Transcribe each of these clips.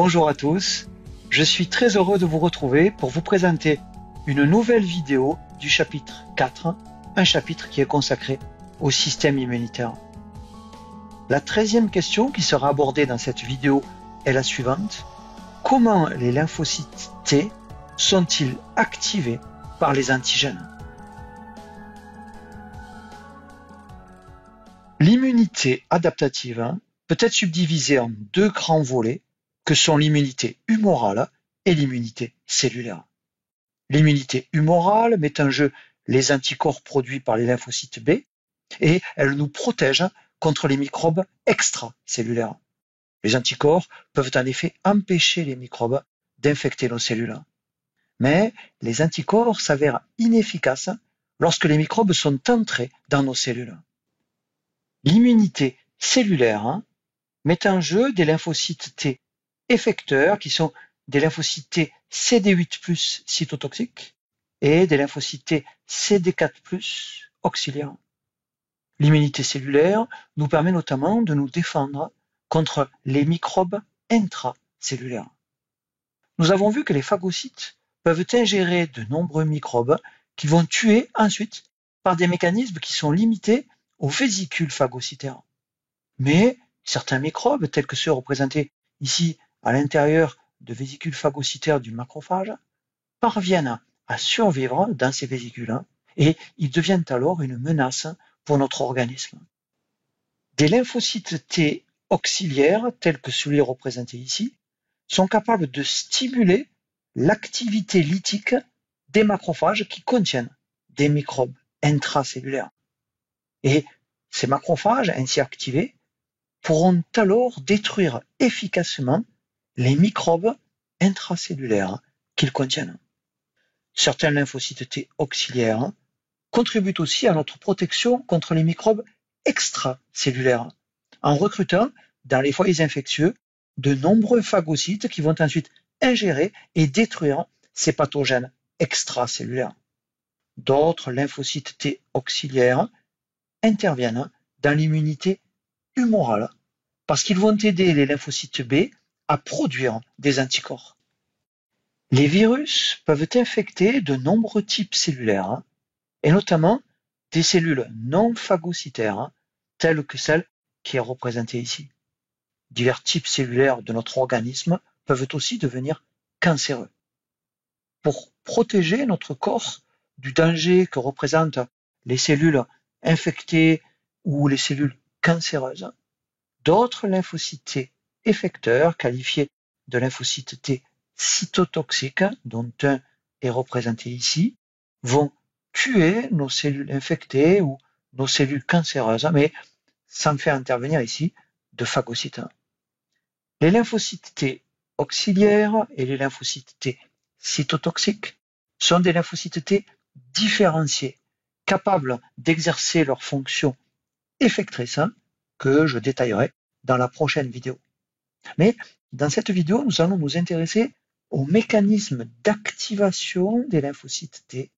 Bonjour à tous, je suis très heureux de vous retrouver pour vous présenter une nouvelle vidéo du chapitre 4, un chapitre qui est consacré au système immunitaire. La 13e question qui sera abordée dans cette vidéo est la suivante. Comment les lymphocytes T sont-ils activés par les antigènes? L'immunité adaptative peut être subdivisée en deux grands volets que sont l'immunité humorale et l'immunité cellulaire. L'immunité humorale met en jeu les anticorps produits par les lymphocytes B et elle nous protège contre les microbes extracellulaires. Les anticorps peuvent en effet empêcher les microbes d'infecter nos cellules. Mais les anticorps s'avèrent inefficaces lorsque les microbes sont entrés dans nos cellules. L'immunité cellulaire met en jeu des lymphocytes T effecteurs qui sont des lymphocytes T CD8+ cytotoxiques et des lymphocytes T CD4+ auxiliaires. L'immunité cellulaire nous permet notamment de nous défendre contre les microbes intracellulaires. Nous avons vu que les phagocytes peuvent ingérer de nombreux microbes qui vont tuer ensuite par des mécanismes qui sont limités aux vésicules phagocytaires. Mais certains microbes, tels que ceux représentés ici à l'intérieur de vésicules phagocytaires du macrophage, parviennent à survivre dans ces vésicules et ils deviennent alors une menace pour notre organisme. Des lymphocytes T auxiliaires, tels que celui représenté ici, sont capables de stimuler l'activité lytique des macrophages qui contiennent des microbes intracellulaires. Et ces macrophages, ainsi activés, pourront alors détruire efficacement les microbes intracellulaires qu'ils contiennent. Certains lymphocytes T auxiliaires contribuent aussi à notre protection contre les microbes extracellulaires, en recrutant dans les foyers infectieux de nombreux phagocytes qui vont ensuite ingérer et détruire ces pathogènes extracellulaires. D'autres lymphocytes T auxiliaires interviennent dans l'immunité humorale parce qu'ils vont aider les lymphocytes B à produire des anticorps. Les virus peuvent infecter de nombreux types cellulaires et notamment des cellules non phagocytaires telles que celle qui est représentée ici. Divers types cellulaires de notre organisme peuvent aussi devenir cancéreux. Pour protéger notre corps du danger que représentent les cellules infectées ou les cellules cancéreuses, d'autres lymphocytes T effecteurs, qualifiés de lymphocytes T cytotoxiques, dont un est représenté ici, vont tuer nos cellules infectées ou nos cellules cancéreuses, mais sans faire intervenir ici de phagocytes. Les lymphocytes T auxiliaires et les lymphocytes T cytotoxiques sont des lymphocytes T différenciés, capables d'exercer leurs fonctions effectrices que je détaillerai dans la prochaine vidéo. Mais dans cette vidéo, nous allons nous intéresser aux mécanismes d'activation des lymphocytes T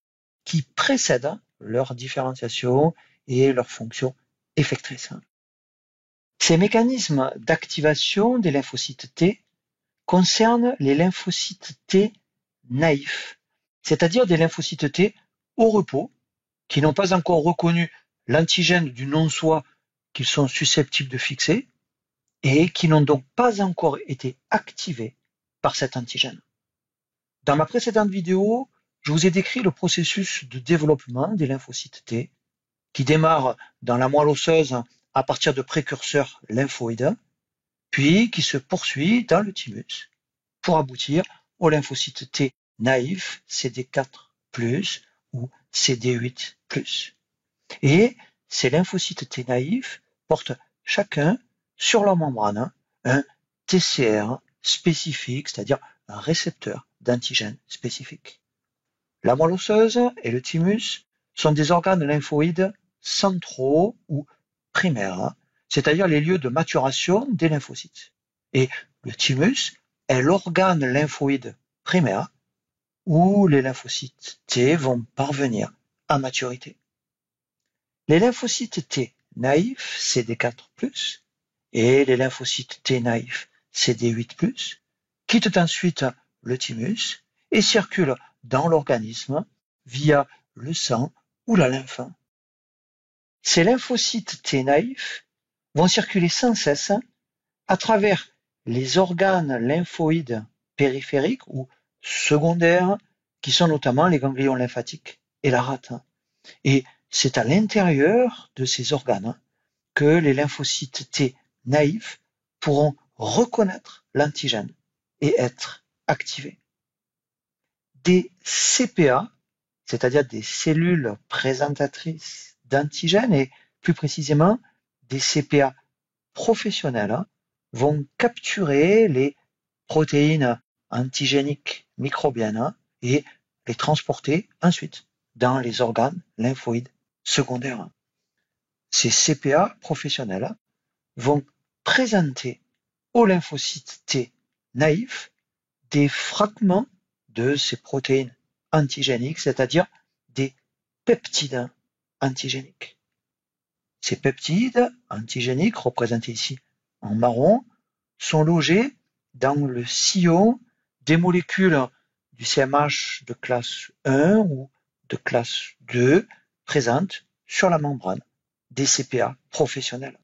qui précèdent leur différenciation et leur fonction effectrice. Ces mécanismes d'activation des lymphocytes T concernent les lymphocytes T naïfs, c'est-à-dire des lymphocytes T au repos qui n'ont pas encore reconnu l'antigène du non-soi qu'ils sont susceptibles de fixer et qui n'ont donc pas encore été activés par cet antigène. Dans ma précédente vidéo, je vous ai décrit le processus de développement des lymphocytes T qui démarre dans la moelle osseuse à partir de précurseurs lymphoïdes, puis qui se poursuit dans le thymus pour aboutir aux lymphocytes T naïfs CD4+ ou CD8+. Et ces lymphocytes T naïfs portent chacun sur leur membrane un TCR spécifique, c'est-à-dire un récepteur d'antigène spécifique. La moelle osseuse et le thymus sont des organes lymphoïdes centraux ou primaires, c'est-à-dire les lieux de maturation des lymphocytes. Et le thymus est l'organe lymphoïde primaire où les lymphocytes T vont parvenir à maturité. Les lymphocytes T naïfs CD4+, et les lymphocytes T naïfs CD8+, quittent ensuite le thymus et circulent dans l'organisme via le sang ou la lymphe. Ces lymphocytes T naïfs vont circuler sans cesse à travers les organes lymphoïdes périphériques ou secondaires, qui sont notamment les ganglions lymphatiques et la rate. Et c'est à l'intérieur de ces organes que les lymphocytes T naïfs pourront reconnaître l'antigène et être activés. Des CPA, c'est-à-dire des cellules présentatrices d'antigènes, et plus précisément des CPA professionnels, vont capturer les protéines antigéniques microbiennes et les transporter ensuite dans les organes lymphoïdes secondaires. Ces CPA professionnels vont présenter aux lymphocytes T naïfs des fragments de ces protéines antigéniques, c'est-à-dire des peptides antigéniques. Ces peptides antigéniques, représentés ici en marron, sont logés dans le sillon des molécules du CMH de classe 1 ou de classe 2 présentes sur la membrane des CPA professionnels.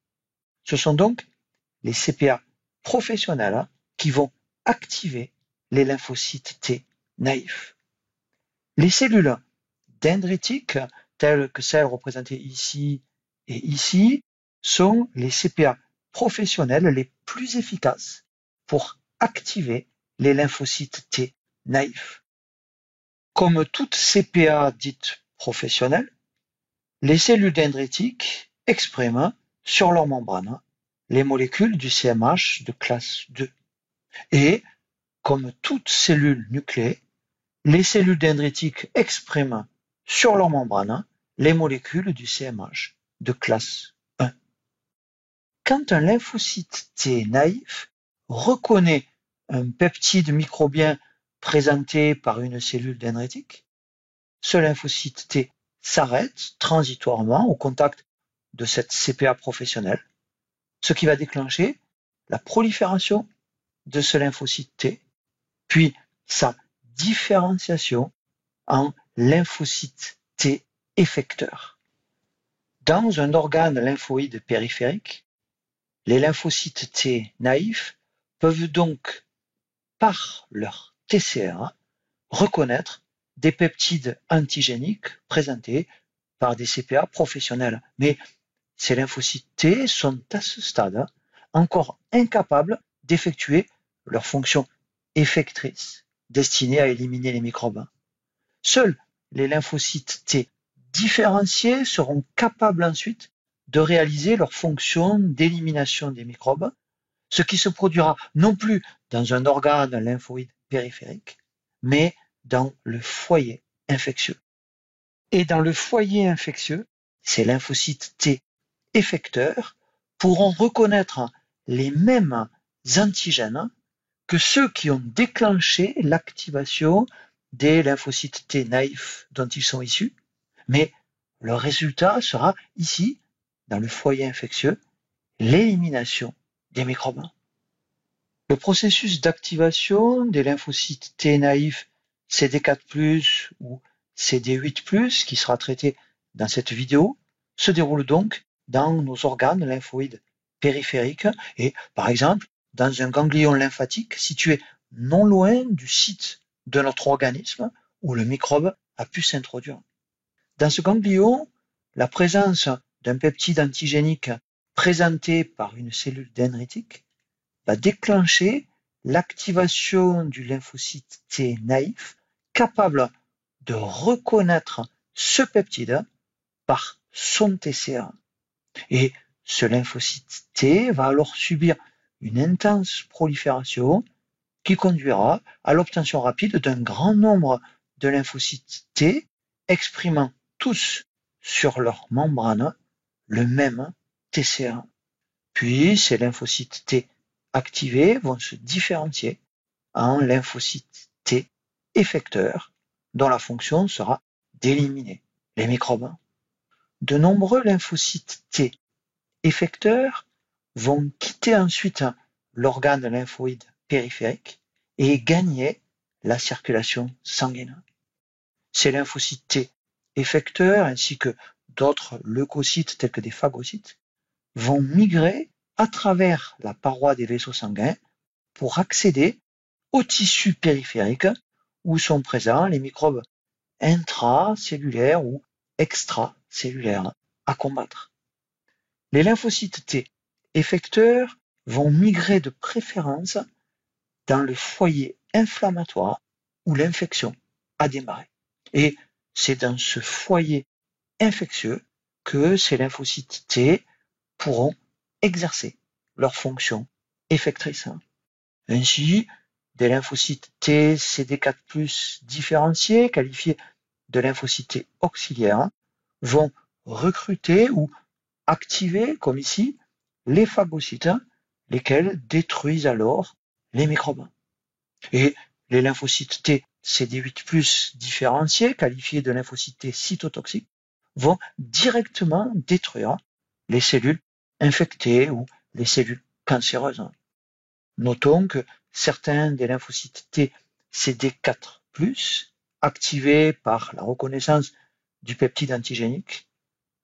Ce sont donc les CPA professionnels qui vont activer les lymphocytes T naïfs. Les cellules dendritiques, telles que celles représentées ici et ici, sont les CPA professionnels les plus efficaces pour activer les lymphocytes T naïfs. Comme toute CPA dite professionnelle, les cellules dendritiques expriment sur leur membrane les molécules du CMH de classe 2. Et, comme toute cellule nucléée, les cellules dendritiques expriment sur leur membrane les molécules du CMH de classe 1. Quand un lymphocyte T naïf reconnaît un peptide microbien présenté par une cellule dendritique, ce lymphocyte T s'arrête transitoirement au contact de cette CPA professionnelle, ce qui va déclencher la prolifération de ce lymphocyte T, puis sa différenciation en lymphocyte T effecteur. Dans un organe lymphoïde périphérique, les lymphocytes T naïfs peuvent donc, par leur TCR, reconnaître des peptides antigéniques présentés par des CPA professionnels. Mais ces lymphocytes T sont à ce stade encore incapables d'effectuer leur fonction effectrice destinée à éliminer les microbes. Seuls les lymphocytes T différenciés seront capables ensuite de réaliser leur fonction d'élimination des microbes, ce qui se produira non plus dans un organe lymphoïde périphérique, mais dans le foyer infectieux. Et dans le foyer infectieux, ces lymphocytes T effecteurs pourront reconnaître les mêmes antigènes que ceux qui ont déclenché l'activation des lymphocytes T naïfs dont ils sont issus, mais le résultat sera ici, dans le foyer infectieux, l'élimination des microbes. Le processus d'activation des lymphocytes T naïfs CD4+, ou CD8+, qui sera traité dans cette vidéo, se déroule donc dans nos organes lymphoïdes périphériques et, par exemple, dans un ganglion lymphatique situé non loin du site de notre organisme où le microbe a pu s'introduire. Dans ce ganglion, la présence d'un peptide antigénique présenté par une cellule dendritique va déclencher l'activation du lymphocyte T naïf capable de reconnaître ce peptide par son TCA. Et ce lymphocyte T va alors subir une intense prolifération qui conduira à l'obtention rapide d'un grand nombre de lymphocytes T exprimant tous sur leur membrane le même TCA. Puis ces lymphocytes T activés vont se différencier en lymphocytes T effecteurs dont la fonction sera d'éliminer les microbes. De nombreux lymphocytes T effecteurs vont quitter ensuite l'organe lymphoïde périphérique et gagner la circulation sanguine. Ces lymphocytes T effecteurs ainsi que d'autres leucocytes tels que des phagocytes vont migrer à travers la paroi des vaisseaux sanguins pour accéder au tissu périphérique où sont présents les microbes intracellulaires ou extracellulaires à combattre. Les lymphocytes T effecteurs vont migrer de préférence dans le foyer inflammatoire où l'infection a démarré. Et c'est dans ce foyer infectieux que ces lymphocytes T pourront exercer leur fonction effectrice. Ainsi, des lymphocytes T CD4+ différenciés, qualifiés de lymphocytes T auxiliaires, vont recruter ou activer, comme ici, les phagocytes, lesquels détruisent alors les microbes. Et les lymphocytes T CD8+ différenciés, qualifiés de lymphocytes T cytotoxiques, vont directement détruire les cellules infectées ou les cellules cancéreuses. Notons que certains des lymphocytes T CD4+, activés par la reconnaissance du peptide antigénique,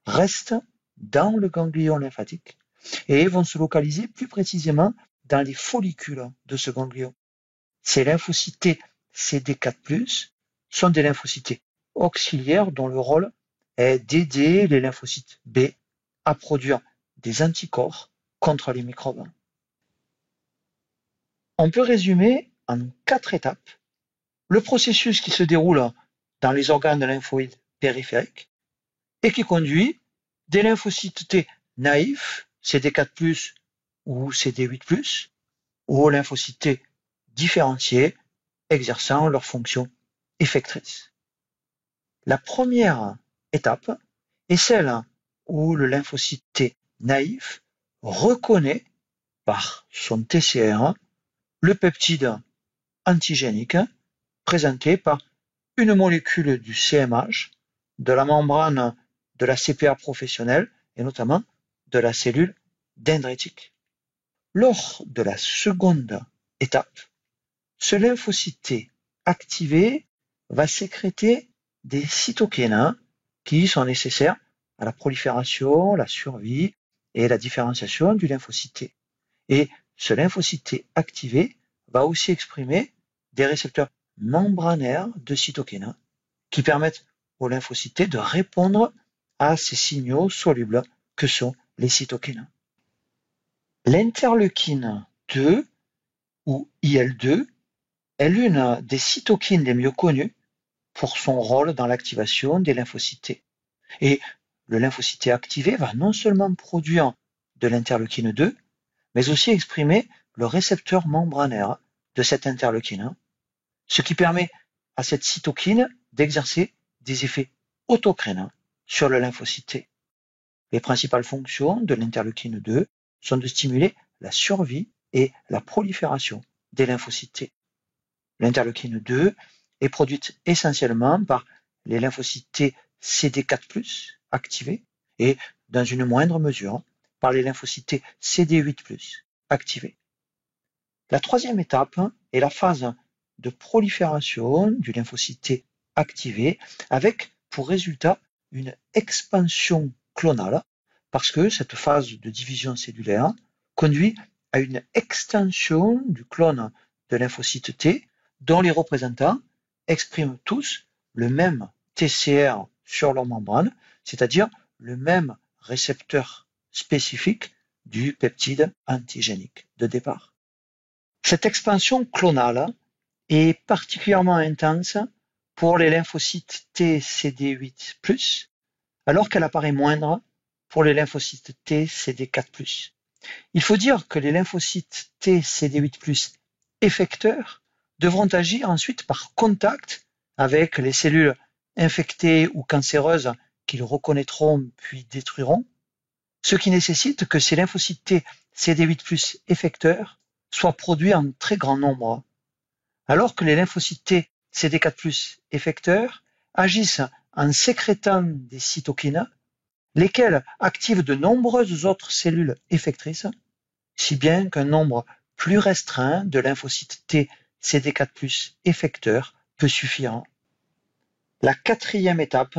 restent dans le ganglion lymphatique et vont se localiser plus précisément dans les follicules de ce ganglion. Ces lymphocytes T CD4+, sont des lymphocytes auxiliaires dont le rôle est d'aider les lymphocytes B à produire des anticorps contre les microbes. On peut résumer en 4 étapes le processus qui se déroule dans les organes lymphoïdes périphériques et qui conduit des lymphocytes T naïfs, CD4+, ou CD8+, aux lymphocytes T différenciés exerçant leur fonction effectrice. La première étape est celle où le lymphocyte T naïf reconnaît par son TCR le peptide antigénique présenté par une molécule du CMH, de la membrane de la CPA professionnelle et notamment de la cellule dendritique. Lors de la seconde étape, ce lymphocyte T activé va sécréter des cytokines qui sont nécessaires à la prolifération, la survie et la différenciation du lymphocyte T. Et ce lymphocyte T activé va aussi exprimer des récepteurs membranaires de cytokines qui permettent aux lymphocytes T de répondre à ces signaux solubles que sont les cytokines. L'interleukine 2 ou IL-2 est l'une des cytokines les mieux connues pour son rôle dans l'activation des lymphocytes T. Et le lymphocyte T activé va non seulement produire de l'interleukine 2, mais aussi exprimer le récepteur membranaire de cette interleukine, ce qui permet à cette cytokine d'exercer des effets autocrines sur le lymphocyte T. Les principales fonctions de l'interleukine 2 sont de stimuler la survie et la prolifération des lymphocytes T. L'interleukine 2 est produite essentiellement par les lymphocytes T CD4+ activés et, dans une moindre mesure, par les lymphocytes T CD8+ activés. La troisième étape est la phase de prolifération du lymphocyte T activé avec pour résultat une expansion clonale parce que cette phase de division cellulaire conduit à une extension du clone de lymphocyte T dont les représentants expriment tous le même TCR sur leur membrane, c'est-à-dire le même récepteur spécifique du peptide antigénique de départ. Cette expansion clonale est particulièrement intense pour les lymphocytes T CD8+, alors qu'elle apparaît moindre pour les lymphocytes T CD4+. Il faut dire que les lymphocytes T CD8+ effecteurs devront agir ensuite par contact avec les cellules infectées ou cancéreuses qu'ils reconnaîtront puis détruiront, ce qui nécessite que ces lymphocytes T CD8+ effecteurs soient produits en très grand nombre, alors que les lymphocytes T CD4+ effecteurs agissent en sécrétant des cytokines, lesquelles activent de nombreuses autres cellules effectrices, si bien qu'un nombre plus restreint de lymphocytes T CD4+ effecteur peut suffire. La quatrième étape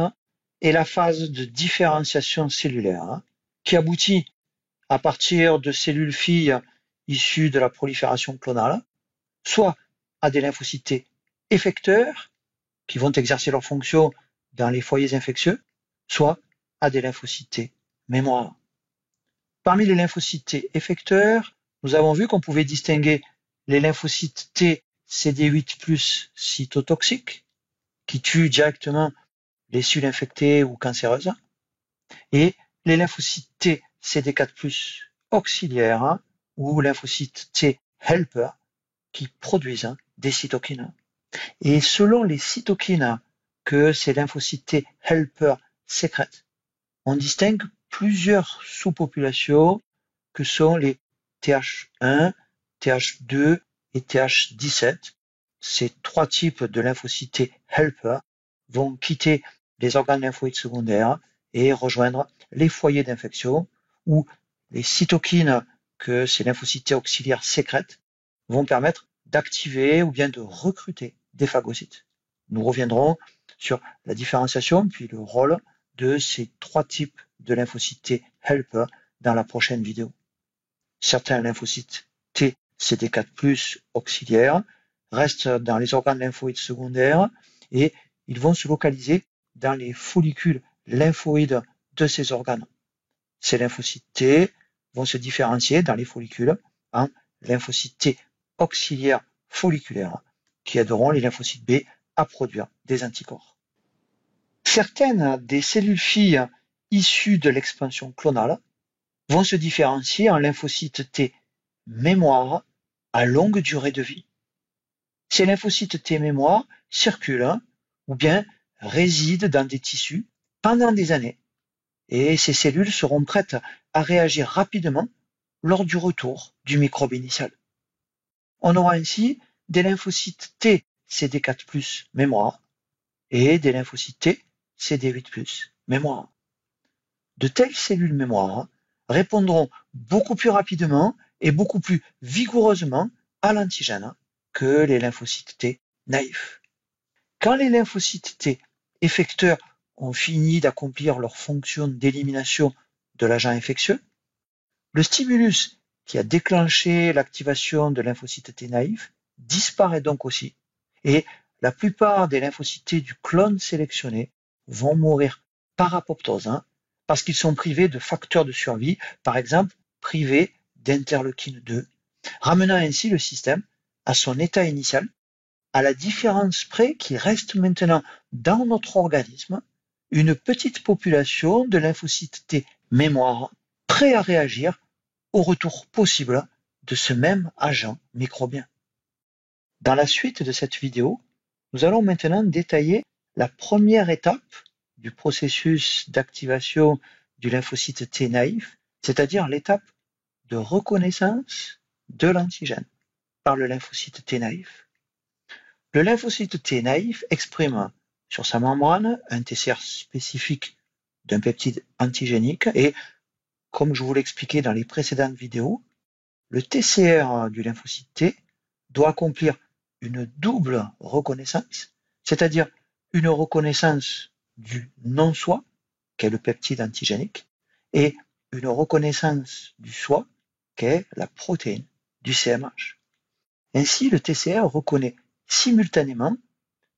est la phase de différenciation cellulaire, qui aboutit à partir de cellules filles issues de la prolifération clonale, soit à des lymphocytes T effecteurs, qui vont exercer leur fonction dans les foyers infectieux, soit à des lymphocytes T mémoire. Parmi les lymphocytes T effecteurs, nous avons vu qu'on pouvait distinguer les lymphocytes T CD8+ cytotoxiques, qui tuent directement les cellules infectées ou cancéreuses, et les lymphocytes T CD4+ auxiliaires ou lymphocytes T helper, qui produisent des cytokines. Et selon les cytokines que ces lymphocytes T helper sécrètent, on distingue plusieurs sous-populations que sont les Th1, Th2 et Th17. Ces trois types de lymphocytes T helper vont quitter les organes lymphoïdes secondaires et rejoindre les foyers d'infection où les cytokines que ces lymphocytes T auxiliaires sécrètent vont permettre d'activer ou bien de recruter des phagocytes. Nous reviendrons sur la différenciation puis le rôle de ces trois types de lymphocytes T helper dans la prochaine vidéo. Certains lymphocytes T CD4+ auxiliaires restent dans les organes lymphoïdes secondaires et ils vont se localiser dans les follicules lymphoïdes de ces organes. Ces lymphocytes T vont se différencier dans les follicules en lymphocytes T auxiliaires folliculaires qui aideront les lymphocytes B à produire des anticorps. Certaines des cellules filles issues de l'expansion clonale vont se différencier en lymphocytes T mémoire à longue durée de vie. Ces lymphocytes T mémoire circulent ou bien résident dans des tissus pendant des années et ces cellules seront prêtes à réagir rapidement lors du retour du microbe initial. On aura ainsi des lymphocytes T CD4+ mémoire et des lymphocytes T CD8+ mémoire. De telles cellules mémoire répondront beaucoup plus rapidement et beaucoup plus vigoureusement à l'antigène que les lymphocytes T naïfs. Quand les lymphocytes T effecteurs ont fini d'accomplir leur fonction d'élimination de l'agent infectieux, le stimulus qui a déclenché l'activation de lymphocytes T naïfs disparaît donc aussi et la plupart des lymphocytes T du clone sélectionné vont mourir par apoptose parce qu'ils sont privés de facteurs de survie, par exemple privés d'interleukine 2, ramenant ainsi le système à son état initial, à la différence près qu'il reste maintenant dans notre organisme une petite population de lymphocytes T mémoire prêts à réagir au retour possible de ce même agent microbien. Dans la suite de cette vidéo, nous allons maintenant détailler la première étape du processus d'activation du lymphocyte T naïf, c'est-à-dire l'étape de reconnaissance de l'antigène par le lymphocyte T naïf. Le lymphocyte T naïf exprime sur sa membrane un TCR spécifique d'un peptide antigénique et, comme je vous l'expliquais dans les précédentes vidéos, le TCR du lymphocyte T doit accomplir une double reconnaissance, c'est-à-dire une reconnaissance du non-soi, qu'est le peptide antigénique, et une reconnaissance du soi, qu'est la protéine du CMH. Ainsi, le TCR reconnaît simultanément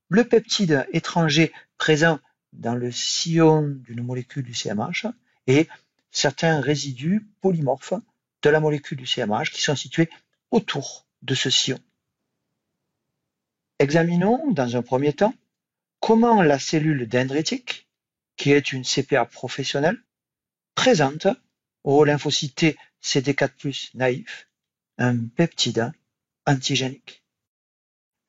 le peptide étranger présent dans le sillon d'une molécule du CMH et certains résidus polymorphes de la molécule du CMH qui sont situés autour de ce sillon. Examinons dans un premier temps comment la cellule dendritique, qui est une CPA professionnelle, présente au lymphocyte T CD4+ naïf un peptide antigénique.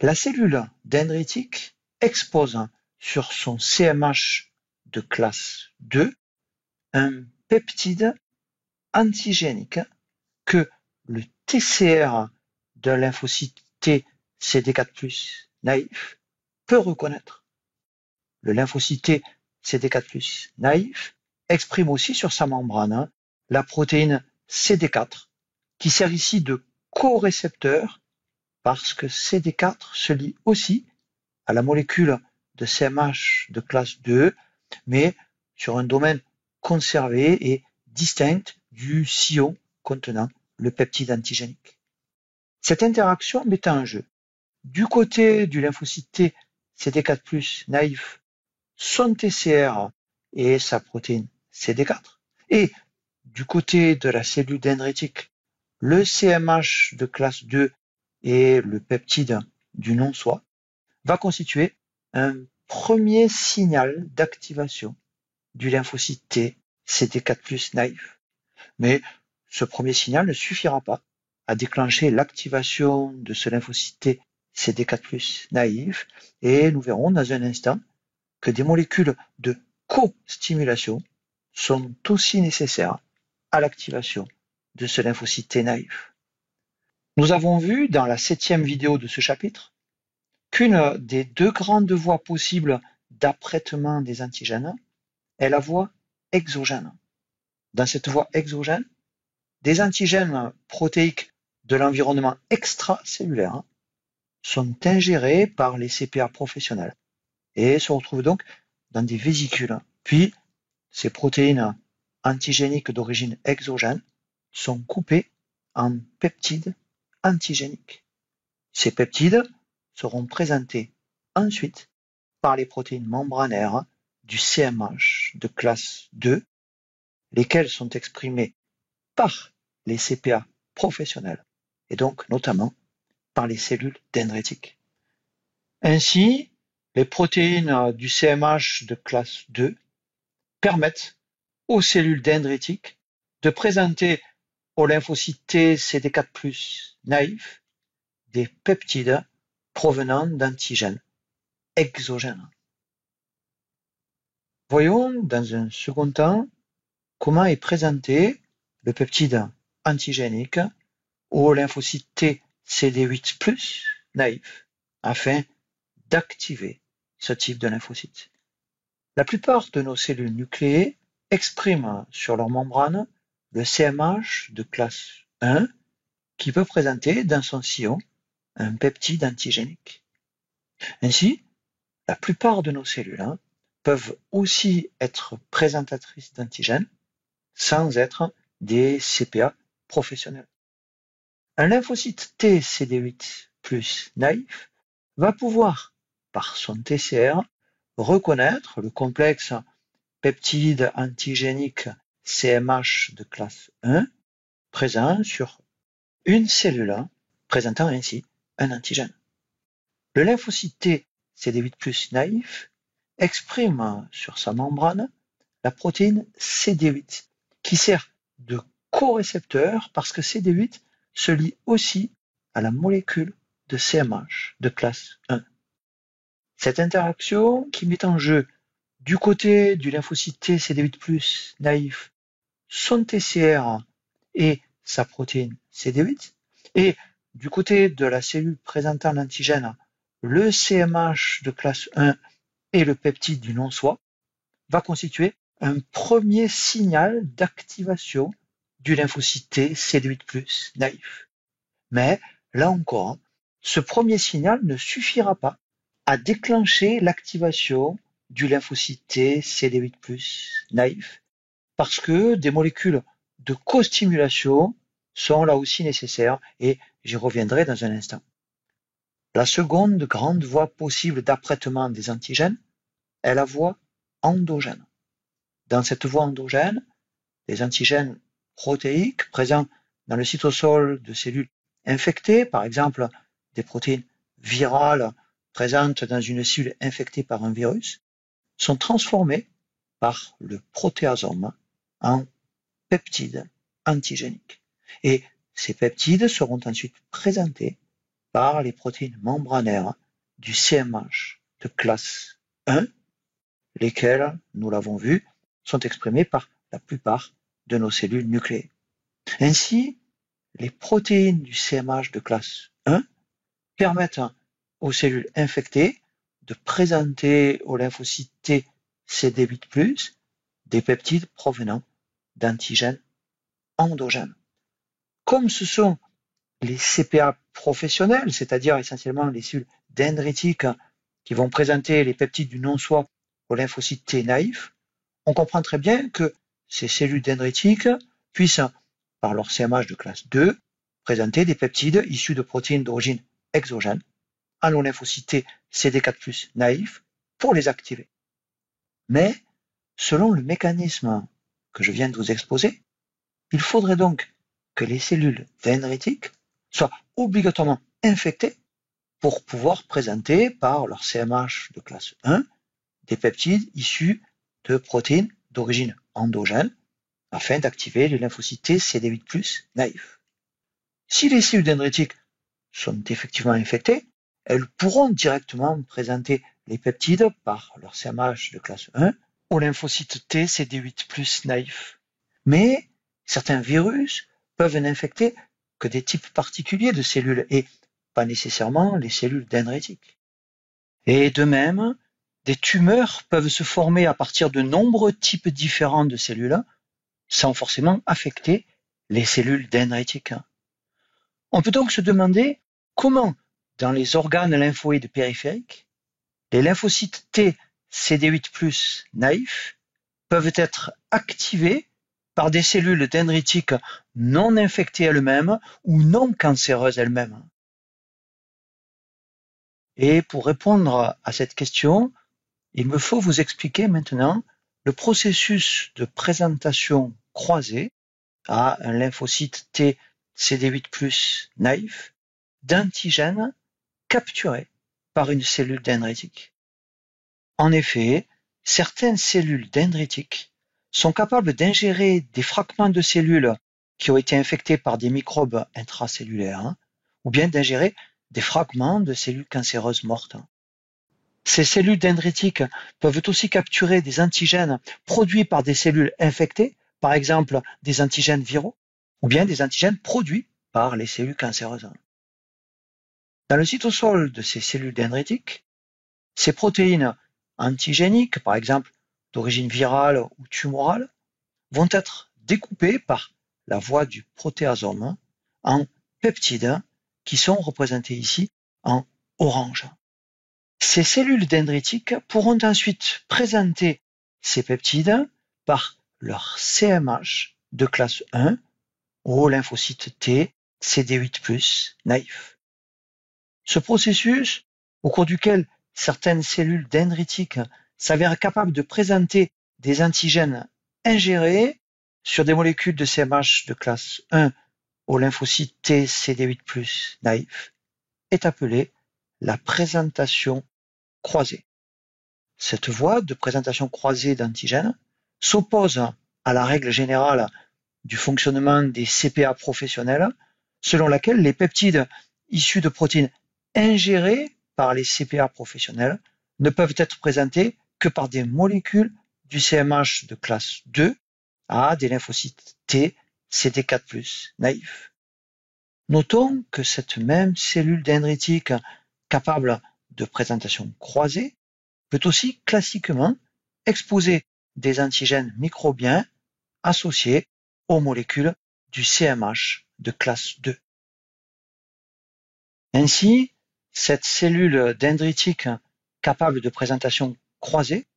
La cellule dendritique expose sur son CMH de classe 2 un peptide antigénique que le TCR d'un lymphocyte T CD4+ naïf peut reconnaître. Le lymphocyte T CD4+ naïf exprime aussi sur sa membrane la protéine CD4 qui sert ici de co-récepteur parce que CD4 se lie aussi à la molécule de CMH de classe 2, mais sur un domaine conservé et distinct du sillon contenant le peptide antigénique. Cette interaction met en jeu, du côté du lymphocyte T CD4+, naïf, son TCR et sa protéine CD4, et du côté de la cellule dendritique, le CMH de classe 2 et le peptide du non-soi, va constituer un premier signal d'activation du lymphocyte T CD4+ naïf. Mais ce premier signal ne suffira pas à déclencher l'activation de ce lymphocyte T CD4+ naïf, et nous verrons dans un instant que des molécules de co-stimulation sont aussi nécessaires à l'activation de ce lymphocyte T naïf. Nous avons vu dans la 7e vidéo de ce chapitre qu'une des deux grandes voies possibles d'apprêtement des antigènes est la voie exogène. Dans cette voie exogène, des antigènes protéiques de l'environnement extracellulaire sont ingérés par les CPA professionnels et se retrouvent donc dans des vésicules. Puis, ces protéines antigéniques d'origine exogène sont coupées en peptides antigéniques. Ces peptides seront présentés ensuite par les protéines membranaires du CMH de classe 2, lesquelles sont exprimées par les CPA professionnels et donc notamment par les cellules dendritiques. Ainsi, les protéines du CMH de classe 2 permettent aux cellules dendritiques de présenter au lymphocyte T CD4+ naïf des peptides provenant d'antigènes exogènes. Voyons dans un second temps comment est présenté le peptide antigénique au lymphocyte T CD8+ naïf afin d'activer ce type de lymphocyte. La plupart de nos cellules nucléées expriment sur leur membrane le CMH de classe 1 qui peut présenter dans son sillon un peptide antigénique. Ainsi, la plupart de nos cellules peuvent aussi être présentatrices d'antigènes sans être des CPA professionnels. Un lymphocyte T CD8+ naïf va pouvoir, par son TCR, reconnaître le complexe peptide antigénique CMH de classe 1 présent sur une cellule présentant ainsi un antigène. Le lymphocyte T CD8+ naïf exprime sur sa membrane la protéine CD8 qui sert de corécepteur parce que CD8 se lie aussi à la molécule de CMH de classe 1. Cette interaction qui met en jeu du côté du lymphocyte T CD8+ naïf son TCR et sa protéine CD8 et du côté de la cellule présentant l'antigène le CMH de classe 1 et le peptide du non-soi va constituer un premier signal d'activation du lymphocyte T CD8+ naïf. Mais là encore, ce premier signal ne suffira pas à déclencher l'activation du lymphocyte T CD8+ naïf parce que des molécules de co-stimulation sont là aussi nécessaires et j'y reviendrai dans un instant. La seconde grande voie possible d'apprêtement des antigènes est la voie endogène. Dans cette voie endogène, les antigènes protéiques présents dans le cytosol de cellules infectées, par exemple des protéines virales présentes dans une cellule infectée par un virus, sont transformés par le protéasome en peptides antigéniques. Et ces peptides seront ensuite présentés par les protéines membranaires du CMH de classe 1, lesquelles, nous l'avons vu, sont exprimées par la plupart de nos cellules nucléées. Ainsi, les protéines du CMH de classe 1 permettent aux cellules infectées de présenter au lymphocyte T CD8+ des peptides provenant d'antigènes endogènes. Comme ce sont les CPA professionnelles, c'est-à-dire essentiellement les cellules dendritiques qui vont présenter les peptides du non-soi aux lymphocytes T naïfs, on comprend très bien que ces cellules dendritiques puissent, par leur CMH de classe 2, présenter des peptides issus de protéines d'origine exogène à nos lymphocytes T CD4+ naïfs pour les activer. Mais, selon le mécanisme que je viens de vous exposer, il faudrait donc que les cellules dendritiques soient obligatoirement infectées pour pouvoir présenter par leur CMH de classe 1 des peptides issus de protéines d'origine endogène afin d'activer les lymphocytes T CD8+ naïfs. Si les cellules dendritiques sont effectivement infectées, elles pourront directement présenter les peptides par leur CMH de classe 1 aux lymphocytes T CD8+ naïfs. Mais certains virus peuvent n'infecter que des types particuliers de cellules et pas nécessairement les cellules dendritiques. Et de même, des tumeurs peuvent se former à partir de nombreux types différents de cellules sans forcément affecter les cellules dendritiques. On peut donc se demander comment, dans les organes lymphoïdes périphériques, les lymphocytes T CD8+ naïfs peuvent être activés par des cellules dendritiques non infectées elles-mêmes ou non cancéreuses elles-mêmes. Et pour répondre à cette question, il me faut vous expliquer maintenant le processus de présentation croisée à un lymphocyte T CD8+ naïf d'antigènes capturés par une cellule dendritique. En effet, certaines cellules dendritiques sont capables d'ingérer des fragments de cellules qui ont été infectées par des microbes intracellulaires, ou bien d'ingérer des fragments de cellules cancéreuses mortes. Ces cellules dendritiques peuvent aussi capturer des antigènes produits par des cellules infectées, par exemple des antigènes viraux, ou bien des antigènes produits par les cellules cancéreuses. Dans le cytosol de ces cellules dendritiques, ces protéines antigéniques, par exemple d'origine virale ou tumorale, vont être découpées par la voie du protéasome en peptides qui sont représentés ici en orange. Ces cellules dendritiques pourront ensuite présenter ces peptides par leur CMH de classe 1 aux lymphocytes T CD8+ naïfs. Ce processus, au cours duquel certaines cellules dendritiques s'avèrent capables de présenter des antigènes ingérés sur des molécules de CMH de classe 1 aux lymphocytes T CD8+ naïfs, est appelé la présentation croisée. Cette voie de présentation croisée d'antigènes s'oppose à la règle générale du fonctionnement des CPA professionnels, selon laquelle les peptides issus de protéines ingérées par les CPA professionnels ne peuvent être présentés que par des molécules du CMH de classe 2 à des lymphocytes T CD4+ naïfs. Notons que cette même cellule dendritique capable de présentation croisée peut aussi classiquement exposer des antigènes microbiens associés aux molécules du CMH de classe 2. Ainsi, cette cellule dendritique capable de présentation croisée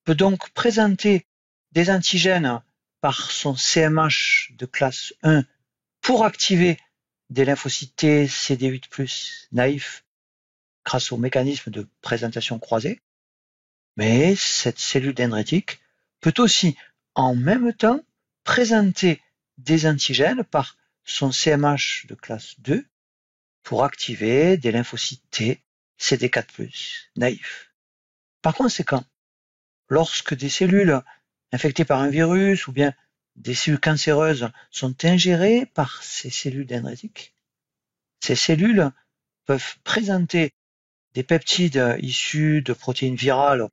peut donc présenter des antigènes par son CMH de classe 1 pour activer des lymphocytes T CD8+ naïfs grâce au mécanisme de présentation croisée, mais cette cellule dendritique peut aussi en même temps présenter des antigènes par son CMH de classe 2 pour activer des lymphocytes T CD4+ naïfs. Par conséquent, lorsque des cellules infectées par un virus ou bien des cellules cancéreuses sont ingérées par ces cellules dendritiques, ces cellules peuvent présenter des peptides issus de protéines virales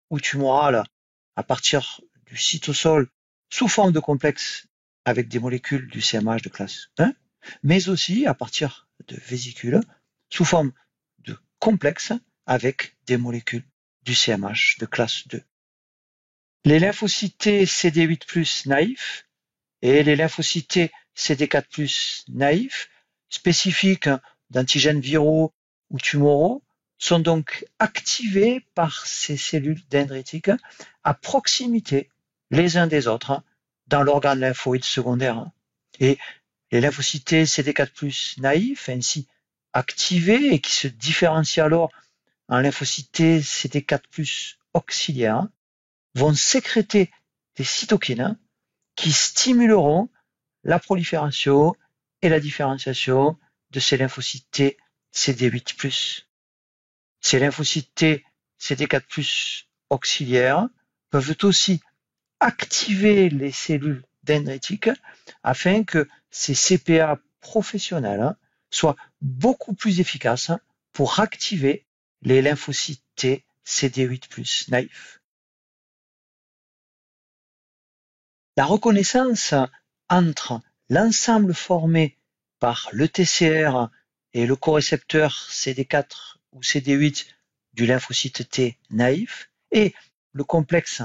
ou tumorales à partir du cytosol sous forme de complexes avec des molécules du CMH de classe 1, mais aussi à partir de vésicules sous forme de complexes avec des molécules du CMH de classe 2. Les lymphocytes T CD8+ naïfs et les lymphocytes T CD4+ naïfs spécifiques d'antigènes viraux ou tumoraux sont donc activés par ces cellules dendritiques à proximité les uns des autres dans l'organe lymphoïde secondaire. Et les lymphocytes CD4+ naïfs, ainsi activés et qui se différencient alors en lymphocytes CD4+ auxiliaires, vont sécréter des cytokines qui stimuleront la prolifération et la différenciation de ces lymphocytes CD8+. Ces lymphocytes CD4+ auxiliaires peuvent aussi activer les cellules dendritiques afin que ces CPA professionnels soient beaucoup plus efficaces pour activer les lymphocytes CD8+ naïfs. La reconnaissance entre l'ensemble formé par le TCR et le corécepteur CD4 ou CD8 du lymphocyte T naïf et le complexe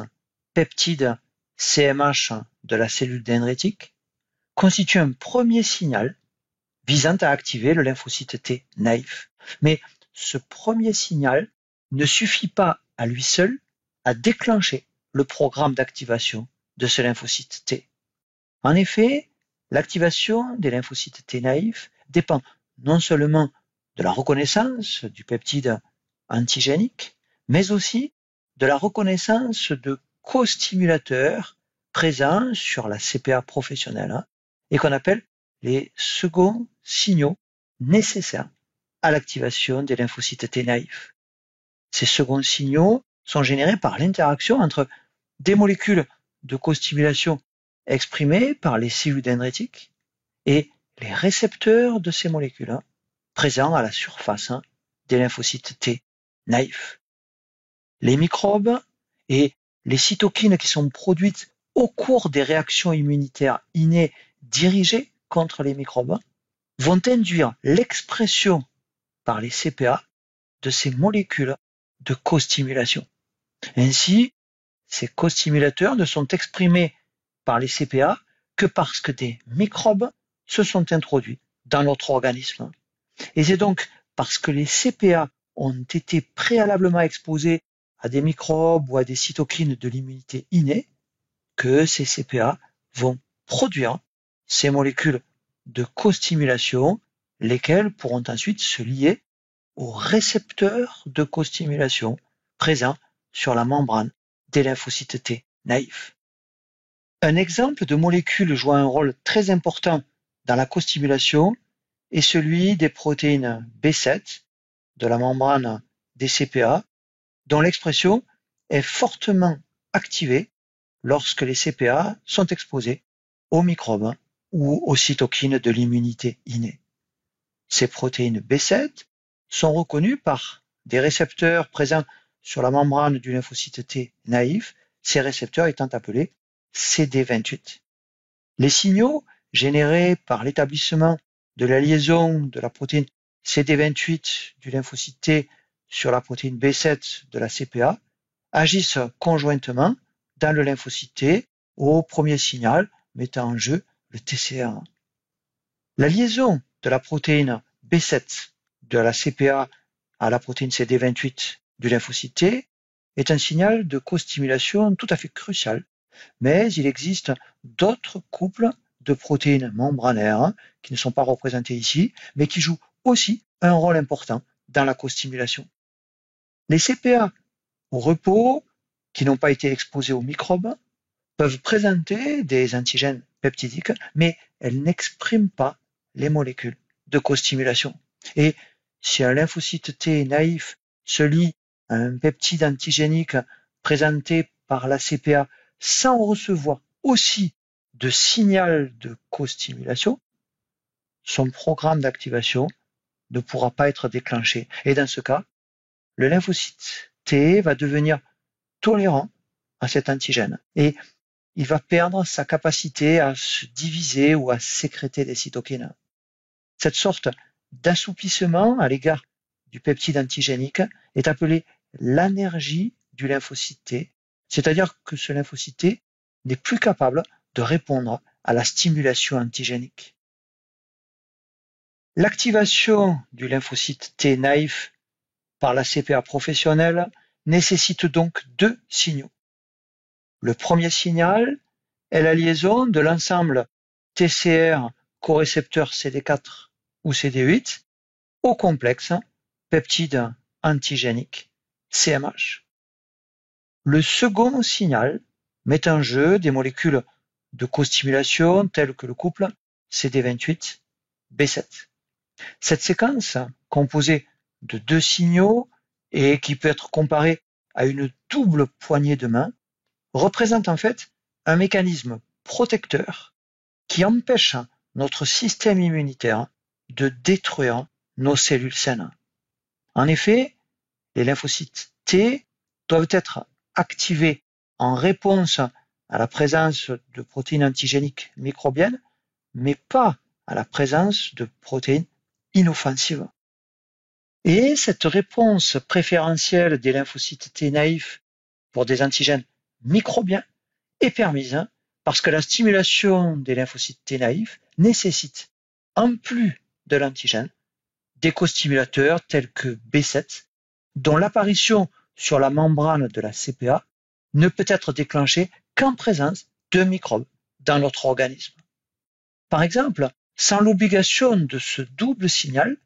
peptide CMH de la cellule dendritique constitue un premier signal visant à activer le lymphocyte T naïf. Mais ce premier signal ne suffit pas à lui seul à déclencher le programme d'activation de ce lymphocyte T. En effet, l'activation des lymphocytes T naïfs dépend non seulement de la reconnaissance du peptide antigénique, mais aussi de la reconnaissance de co-stimulateurs présents sur la CPA professionnelle et qu'on appelle les seconds signaux nécessaires à l'activation des lymphocytes T naïfs. Ces seconds signaux sont générés par l'interaction entre des molécules de co-stimulation exprimées par les cellules dendritiques et les récepteurs de ces molécules présents à la surface des lymphocytes T naïfs. Les microbes et les cytokines qui sont produites au cours des réactions immunitaires innées dirigées contre les microbes vont induire l'expression par les CPA de ces molécules de co-stimulation. Ainsi, ces co-stimulateurs ne sont exprimés par les CPA que parce que des microbes se sont introduits dans notre organisme. Et c'est donc parce que les CPA ont été préalablement exposés à des microbes ou à des cytokines de l'immunité innée que ces CPA vont produire ces molécules de co-stimulation, lesquelles pourront ensuite se lier aux récepteurs de co-stimulation présents sur la membrane des lymphocytes T naïfs. Un exemple de molécule jouant un rôle très important dans la co-stimulation est celui des protéines B7 de la membrane des CPA, dont l'expression est fortement activée lorsque les CPA sont exposés aux microbes ou aux cytokines de l'immunité innée. Ces protéines B7 sont reconnues par des récepteurs présents sur la membrane du lymphocyte T naïf, ces récepteurs étant appelés CD28. Les signaux générés par l'établissement de la liaison de la protéine CD28 du lymphocyte T sur la protéine B7 de la CPA agissent conjointement dans le lymphocyte T au premier signal mettant en jeu le TCR. La liaison de la protéine B7 de la CPA à la protéine CD28 du lymphocyte T est un signal de co-stimulation tout à fait crucial, mais il existe d'autres couples de protéines membranaires qui ne sont pas représentés ici, mais qui jouent aussi un rôle important dans la co-stimulation. Les CPA au repos, qui n'ont pas été exposés aux microbes, peuvent présenter des antigènes peptidiques, mais elles n'expriment pas les molécules de co-stimulation. Et si un lymphocyte T naïf se lie à un peptide antigénique présenté par la CPA sans recevoir aussi de signal de co-stimulation, son programme d'activation ne pourra pas être déclenché. Et dans ce cas, le lymphocyte T va devenir tolérant à cet antigène et il va perdre sa capacité à se diviser ou à sécréter des cytokines. Cette sorte d'assouplissement à l'égard du peptide antigénique est appelée l'anergie du lymphocyte T, c'est-à-dire que ce lymphocyte T n'est plus capable de répondre à la stimulation antigénique. L'activation du lymphocyte T naïf par la CPA professionnelle nécessite donc deux signaux. Le premier signal est la liaison de l'ensemble TCR corécepteur CD4 ou CD8 au complexe peptide antigénique CMH. Le second signal met en jeu des molécules de costimulation telles que le couple CD28-B7. Cette séquence, composée de deux signaux et qui peut être comparée à une double poignée de main, représente en fait un mécanisme protecteur qui empêche notre système immunitaire de détruire nos cellules saines. En effet, les lymphocytes T doivent être activés en réponse à la présence de protéines antigéniques microbiennes, mais pas à la présence de protéines inoffensives. Et cette réponse préférentielle des lymphocytes T naïfs pour des antigènes microbiens est permise parce que la stimulation des lymphocytes T naïfs nécessite, en plus de l'antigène, des costimulateurs tels que B7, dont l'apparition sur la membrane de la CPA ne peut être déclenchée qu'en présence de microbes dans notre organisme. Par exemple, sans l'obligation de ce double signal,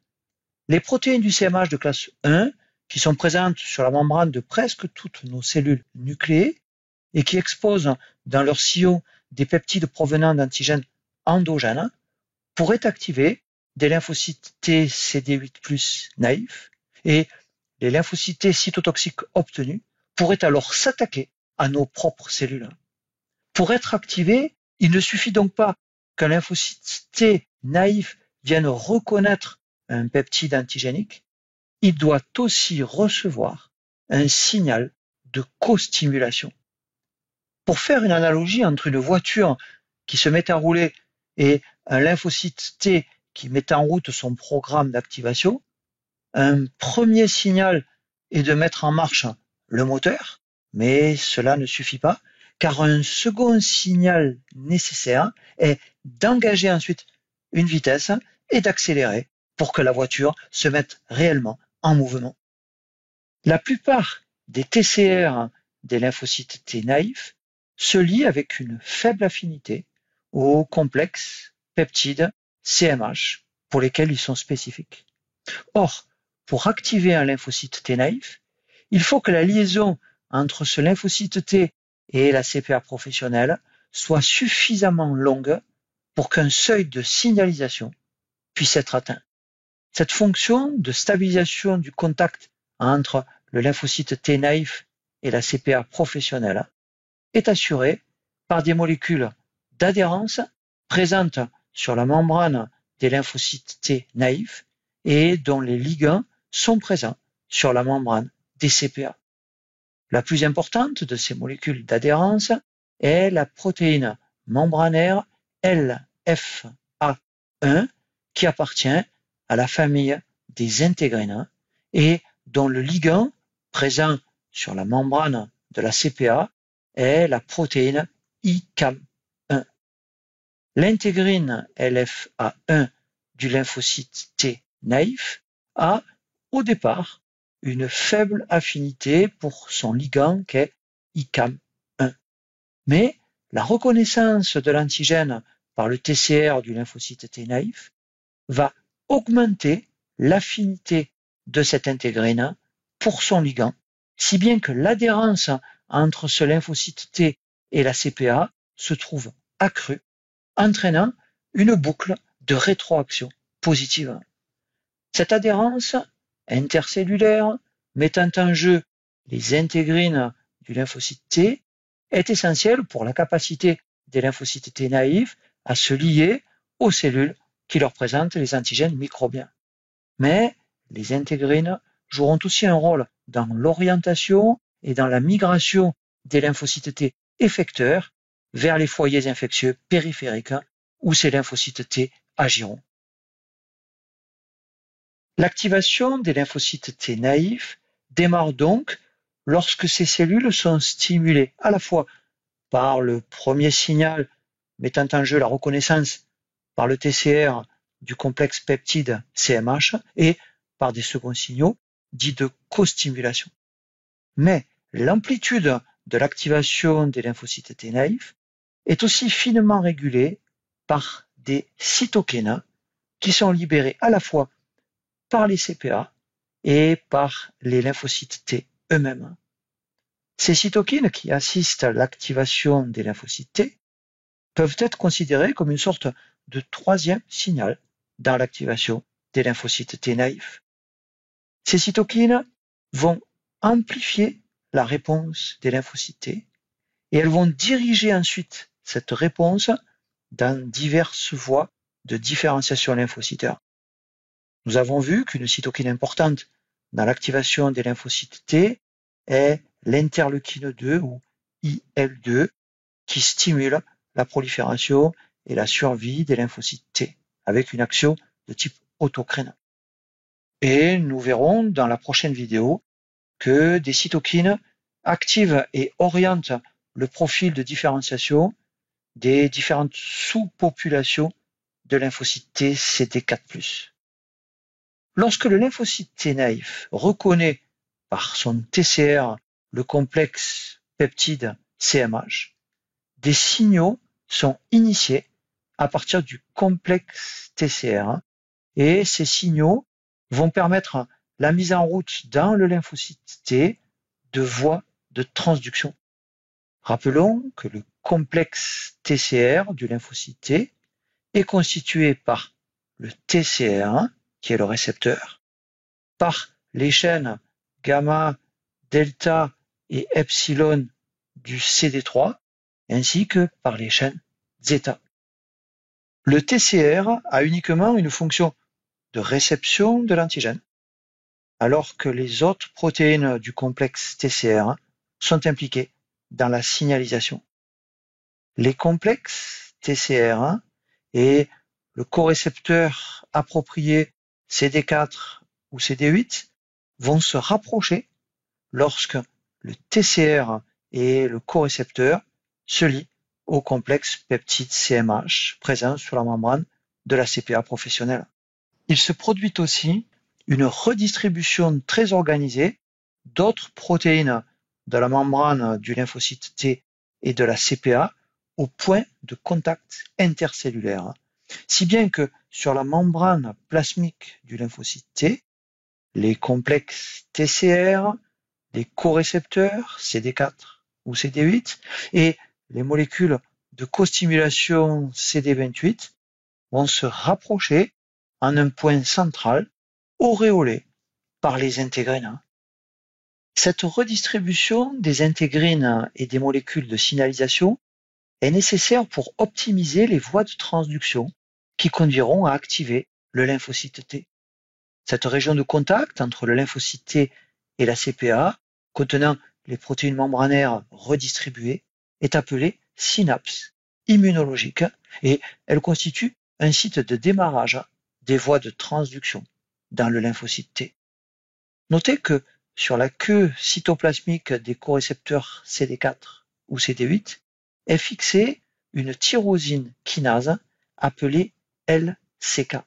les protéines du CMH de classe 1, qui sont présentes sur la membrane de presque toutes nos cellules nucléées et qui exposent dans leur sillon des peptides provenant d'antigènes endogènes, pourraient activer des lymphocytes T CD8+ naïfs et les lymphocytes T cytotoxiques obtenus pourraient alors s'attaquer à nos propres cellules. Pour être activés, il ne suffit donc pas qu'un lymphocyte T naïf vienne reconnaître un peptide antigénique, il doit aussi recevoir un signal de co-stimulation. Pour faire une analogie entre une voiture qui se met à rouler et un lymphocyte T qui met en route son programme d'activation, un premier signal est de mettre en marche le moteur, mais cela ne suffit pas, car un second signal nécessaire est d'engager ensuite une vitesse et d'accélérer pour que la voiture se mette réellement en mouvement. La plupart des TCR des lymphocytes T naïfs se lient avec une faible affinité au complexe peptide CMH pour lesquels ils sont spécifiques. Or, pour activer un lymphocyte T naïf, il faut que la liaison entre ce lymphocyte T et la CPA professionnelle soit suffisamment longue pour qu'un seuil de signalisation puisse être atteint. Cette fonction de stabilisation du contact entre le lymphocyte T naïf et la CPA professionnelle est assurée par des molécules d'adhérence présentes sur la membrane des lymphocytes T naïfs et dont les ligands sont présents sur la membrane des CPA. La plus importante de ces molécules d'adhérence est la protéine membranaire LFA1 qui appartient à la famille des intégrines et dont le ligand présent sur la membrane de la CPA est la protéine ICAM1. L'intégrine LFA1 du lymphocyte T naïf a, au départ, une faible affinité pour son ligand qu'est ICAM1. Mais la reconnaissance de l'antigène par le TCR du lymphocyte T naïf va augmenter l'affinité de cette intégrine pour son ligand, si bien que l'adhérence entre ce lymphocyte T et la CPA se trouve accrue, entraînant une boucle de rétroaction positive. Cette adhérence intercellulaire mettant en jeu les intégrines du lymphocyte T est essentielle pour la capacité des lymphocytes T naïfs à se lier aux cellules qui leur présentent les antigènes microbiens. Mais les intégrines joueront aussi un rôle dans l'orientation et dans la migration des lymphocytes T effecteurs vers les foyers infectieux périphériques où ces lymphocytes T agiront. L'activation des lymphocytes T naïfs démarre donc lorsque ces cellules sont stimulées à la fois par le premier signal mettant en jeu la reconnaissance par le TCR du complexe peptide CMH et par des seconds signaux dits de costimulation. Mais l'amplitude de l'activation des lymphocytes T naïfs est aussi finement régulée par des cytokines qui sont libérés à la fois par les CPA et par les lymphocytes T eux-mêmes. Ces cytokines qui assistent à l'activation des lymphocytes T peuvent être considérées comme une sorte de troisième signal dans l'activation des lymphocytes T naïfs. Ces cytokines vont amplifier la réponse des lymphocytes T et elles vont diriger ensuite cette réponse dans diverses voies de différenciation lymphocytaire. Nous avons vu qu'une cytokine importante dans l'activation des lymphocytes T est l'interleukine 2 ou IL-2 qui stimule la prolifération et la survie des lymphocytes T avec une action de type autocrine. Et nous verrons dans la prochaine vidéo que des cytokines activent et orientent le profil de différenciation des différentes sous-populations de lymphocytes T CD4+. Lorsque le lymphocyte T naïf reconnaît par son TCR le complexe peptide CMH, des signaux sont initiés à partir du complexe TCR et ces signaux vont permettre la mise en route dans le lymphocyte T de voies de transduction. Rappelons que le complexe TCR du lymphocyte T est constitué par le TCR1, qui est le récepteur, par les chaînes gamma, delta et epsilon du CD3, ainsi que par les chaînes zeta. Le TCR a uniquement une fonction de réception de l'antigène, alors que les autres protéines du complexe TCR sont impliquées dans la signalisation. Les complexes TCR1 et le corécepteur approprié CD4 ou CD8 vont se rapprocher lorsque le TCR et le corécepteur se lient au complexe peptide CMH présent sur la membrane de la CPA professionnelle. Il se produit aussi une redistribution très organisée d'autres protéines de la membrane du lymphocyte T et de la CPA au point de contact intercellulaire, si bien que sur la membrane plasmique du lymphocyte T, les complexes TCR, les corécepteurs CD4 ou CD8 et les molécules de costimulation CD28 vont se rapprocher en un point central auréolé par les intégrines. Cette redistribution des intégrines et des molécules de signalisation est nécessaire pour optimiser les voies de transduction qui conduiront à activer le lymphocyte T. Cette région de contact entre le lymphocyte T et la CPA, contenant les protéines membranaires redistribuées, est appelée synapse immunologique et elle constitue un site de démarrage des voies de transduction dans le lymphocyte T. Notez que sur la queue cytoplasmique des corécepteurs CD4 ou CD8 est fixée une tyrosine kinase appelée LCK.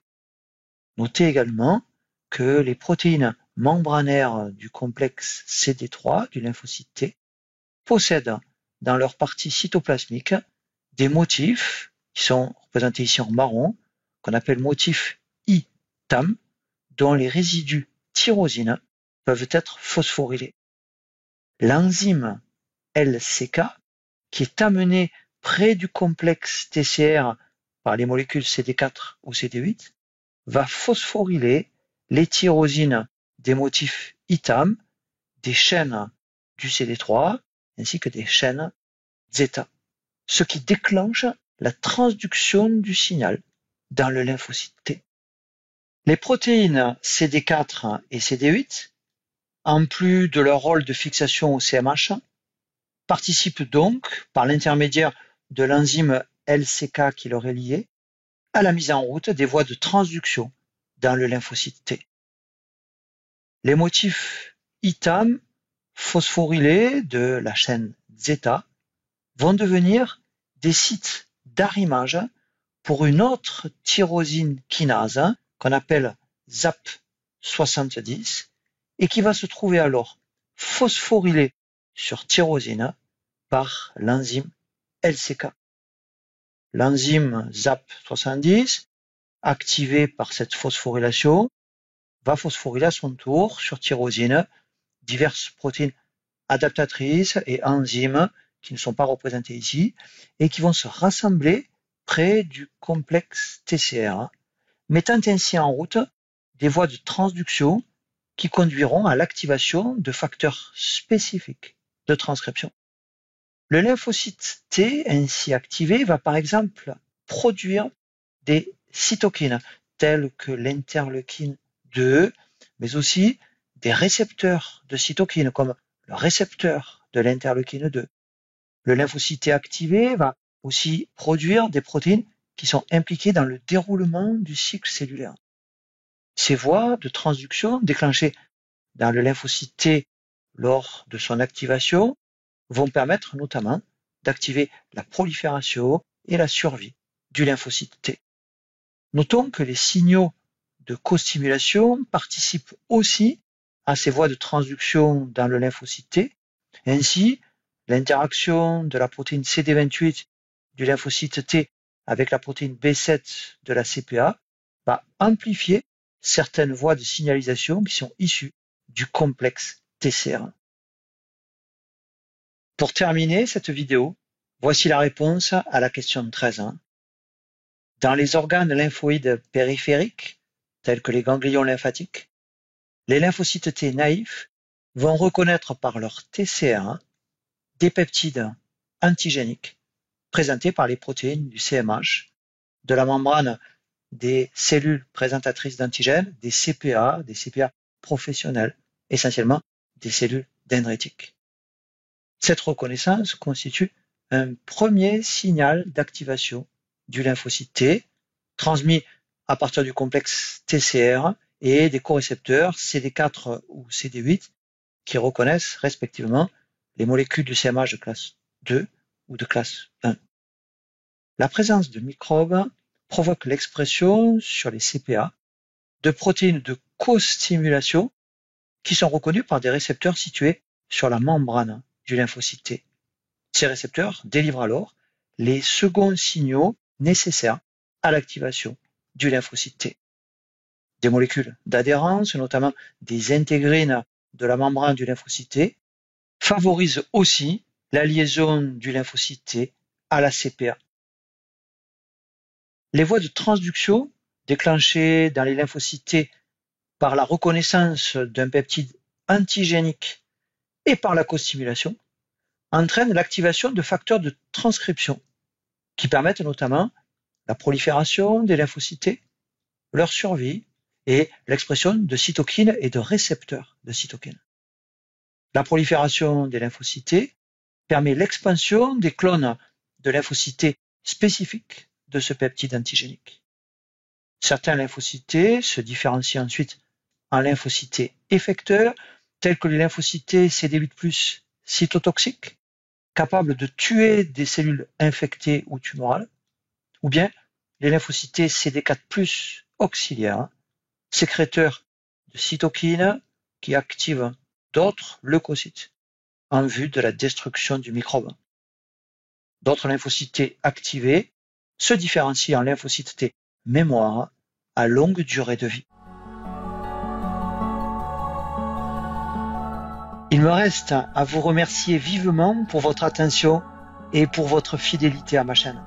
Notez également que les protéines membranaires du complexe CD3 du lymphocyte T possèdent dans leur partie cytoplasmique des motifs qui sont représentés ici en marron, qu'on appelle motifs ITAM, dont les résidus tyrosine peuvent être phosphorylés. L'enzyme LCK, qui est amenée près du complexe TCR par les molécules CD4 ou CD8, va phosphoryler les tyrosines des motifs ITAM, des chaînes du CD3, ainsi que des chaînes zeta, ce qui déclenche la transduction du signal dans le lymphocyte T. Les protéines CD4 et CD8, en plus de leur rôle de fixation au CMH, participent donc, par l'intermédiaire de l'enzyme LCK qui leur est liée, à la mise en route des voies de transduction dans le lymphocyte T. Les motifs ITAM phosphorylés de la chaîne zeta vont devenir des sites d'arrimage pour une autre tyrosine kinase qu'on appelle ZAP70 et qui va se trouver alors phosphorylée sur tyrosine par l'enzyme LCK. L'enzyme ZAP70, activée par cette phosphorylation, va phosphoryler à son tour sur tyrosine diverses protéines adaptatrices et enzymes qui ne sont pas représentées ici et qui vont se rassembler près du complexe TCR, mettant ainsi en route des voies de transduction qui conduiront à l'activation de facteurs spécifiques de transcription. Le lymphocyte T ainsi activé va par exemple produire des cytokines telles que l'interleukine 2, mais aussi des récepteurs de cytokines comme le récepteur de l'interleukine 2. Le lymphocyte T activé va aussi produire des protéines qui sont impliquées dans le déroulement du cycle cellulaire. Ces voies de transduction déclenchées dans le lymphocyte T lors de son activation vont permettre notamment d'activer la prolifération et la survie du lymphocyte T. Notons que les signaux de costimulation participent aussi à ces voies de transduction dans le lymphocyte T. Ainsi, l'interaction de la protéine CD28 du lymphocyte T avec la protéine B7 de la CPA va amplifier certaines voies de signalisation qui sont issues du complexe TCR1. Pour terminer cette vidéo, voici la réponse à la question 13. Dans les organes lymphoïdes périphériques, tels que les ganglions lymphatiques, les lymphocytes T naïfs vont reconnaître par leur TCR1 des peptides antigéniques présentés par les protéines du CMH, de la membrane des cellules présentatrices d'antigènes, des CPA professionnels, essentiellement des cellules dendritiques. Cette reconnaissance constitue un premier signal d'activation du lymphocyte T, transmis à partir du complexe TCR et des corécepteurs CD4 ou CD8 qui reconnaissent respectivement les molécules du CMH de classe 2 ou de classe 1. La présence de microbes provoque l'expression sur les CPA de protéines de co-stimulation qui sont reconnues par des récepteurs situés sur la membrane du lymphocyte T. Ces récepteurs délivrent alors les seconds signaux nécessaires à l'activation du lymphocyte T. Des molécules d'adhérence, notamment des intégrines de la membrane du lymphocyte T, favorisent aussi la liaison du lymphocyte T à la CPA. Les voies de transduction déclenchées dans les lymphocytes T par la reconnaissance d'un peptide antigénique et par la costimulation entraînent l'activation de facteurs de transcription qui permettent notamment la prolifération des lymphocytes T, leur survie et l'expression de cytokines et de récepteurs de cytokines. La prolifération des lymphocytes T permet l'expansion des clones de lymphocytes T spécifiques de ce peptide antigénique. Certains lymphocytes T se différencient ensuite en lymphocytes T effecteurs, tels que les lymphocytes T CD8+, cytotoxiques, capables de tuer des cellules infectées ou tumorales, ou bien les lymphocytes T CD4+, auxiliaires, sécréteurs de cytokines qui activent d'autres leucocytes en vue de la destruction du microbe. D'autres lymphocytes T activés se différencient en lymphocytes T mémoire à longue durée de vie. Il me reste à vous remercier vivement pour votre attention et pour votre fidélité à ma chaîne.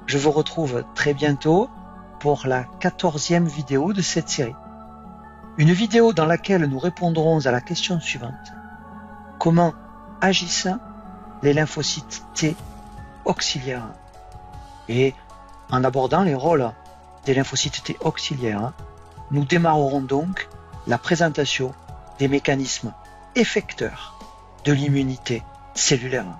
Je vous retrouve très bientôt pour la 14e vidéo de cette série. Une vidéo dans laquelle nous répondrons à la question suivante. Comment agissent les lymphocytes T auxiliaires? Et en abordant les rôles des lymphocytes T auxiliaires, nous démarrerons donc la présentation des mécanismes effecteurs de l'immunité cellulaire.